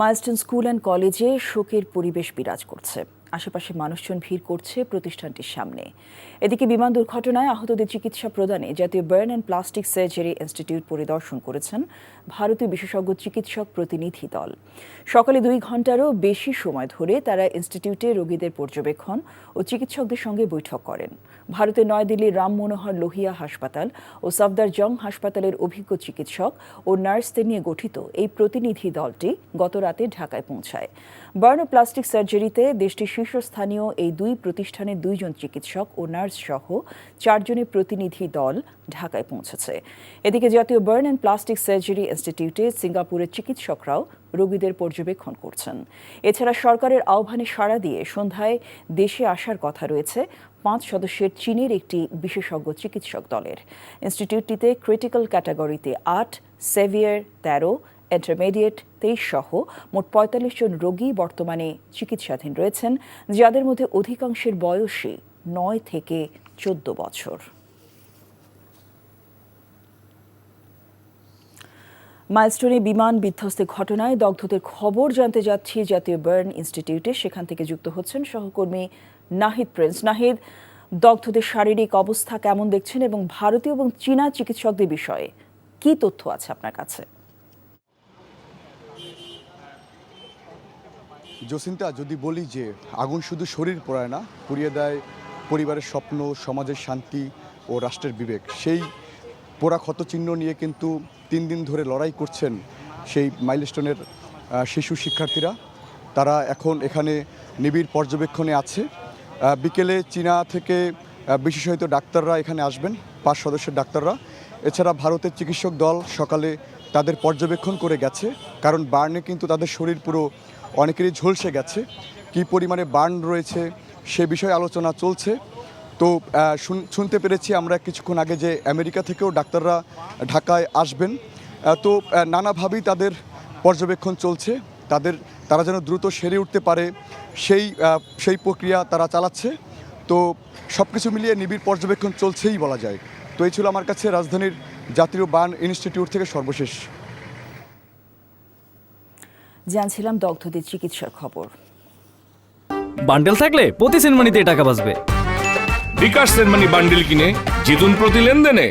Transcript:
Milestone school and কলেজে শোকের পরিবেশ বিরাজ করছে। আশেপাশে মানুষজন ভিড় করছে প্রতিষ্ঠানটির সামনে। এদিকে বিমান দুর্ঘটনায় আহতদের চিকিৎসা প্রদানে জাতীয় burn and plastic surgery institute পরিদর্শন করেছেন ভারতীয় বিশেষজ্ঞ চিকিৎসক প্রতিনিধি দল। সকালে 2 ঘণ্টারও বেশি সময় ধরে তারা ইনস্টিটিউটে রোগীদের পর্যবেক্ষণ ও চিকিৎসকদের সঙ্গে বৈঠক করেন। ভারতের নয়াদিল্লির রাম মনোহর লোহিয়া হাসপাতাল ও সাফদারজং হাসপাতালের অভিজ্ঞ চিকিৎসক ও নার্সদের নিয়ে গঠিত এই প্রতিনিধি দলটি গত রাতে ঢাকায় পৌঁছায়। বার্ন ও প্লাস্টিক সার্জারিতে দেশটির শীর্ষস্থানীয় এই 2 প্রতিষ্ঠানের 2 জন চিকিৎসক ও নার্স সহ 4 জনের প্রতিনিধি দল ঢাকায় পৌঁছেছে। এদিকে জাতীয় বার্ন অ্যান্ড প্লাস্টিক সার্জারি ইনস্টিটিউটে সিঙ্গাপুরের চিকিৎসকরাও রোগীদের পর্যবেক্ষণ করছেন। এছাড়া সরকারের আহ্বানে সাড়া দিয়ে সন্ধ্যায় দেশে আসার কথা রয়েছে 5 সদস্যের চীনের একটি বিশেষজ্ঞ চিকিৎসক দলের। ইনস্টিটিউটটিতে ক্রিটিক্যাল ক্যাটাগরিতে 8, সেভিয়ার 13, ইন্টারমিডিয়েট 23 সহ মোট 45 জন রোগী বর্তমানে চিকিৎসাধীন রয়েছেন, যাদের মধ্যে অধিকাংশের বয়সই 9 থেকে 14 বছর। মাইলস্টোনে বিমান বিধ্বস্তের ঘটনায় দগ্ধদের খবর জানতে যাচ্ছি জাতীয় বার্ন ইনস্টিটিউটে। সেখান থেকে যুক্ত হচ্ছেন সহকর্মী নাহিদ প্রিন্স। নাহিদ, দগ্ধদের শারীরিক অবস্থা কেমন দেখছেন এবং ভারতীয় এবং চীনা চিকিৎসকদের বিষয়ে কি তথ্য আছে আপনার কাছে? জসিন্তা, যদি বলি যে আগুন শুধু শরীর পোড়ায় না, পুড়িয়ে দেয় পরিবারের স্বপ্ন, সমাজের শান্তি ও রাষ্ট্রের বিবেক। সেই পোড়া ক্ষতচিহ্ন নিয়ে কিন্তু 3 দিন ধরে লড়াই করছেন সেই মাইলস্টোনের শিশু শিক্ষার্থীরা। তারা এখন এখানে নিবিড় পর্যবেক্ষণে আছে। বিকেলে চীনা থেকে বিশেষায়িত ডাক্তাররা এখানে আসবেন, 5 সদস্যের ডাক্তাররা। এছাড়া ভারতের চিকিৎসক দল সকালে তাদের পর্যবেক্ষণ করে গেছে, কারণ বার্নে কিন্তু তাদের শরীর পুরো অনেকেরই ঝলসে গেছে। কী পরিমাণে বার্ন রয়েছে সে বিষয়ে আলোচনা চলছে। তো শুনতে পেরেছি আমরা কিছুক্ষণ আগে যে আমেরিকা থেকেও ডাক্তাররা ঢাকায় আসবেন। তো নানাভাবেই তাদের পর্যবেক্ষণ চলছে। তারা যেন দ্রুত সেরে উঠতে পারে সেই প্রক্রিয়া তারা চালাচ্ছে। তো সব কিছু মিলিয়ে নিবিড় পর্যবেক্ষণ চলছেই বলা যায়। তো এই ছিল আমার কাছে রাজধানীর জাতীয় বার্ন ইনস্টিটিউট থেকে সর্বশেষ। জানছিলাম দগ্ধদের চিকিৎসার খবর। বান্ডেল থাকলে প্রতি সেনমানিতে টাকা বাঁচবে। বিকাশ সেনমানি বান্ডেল কিনে জিতুন প্রতি লেনদেনে।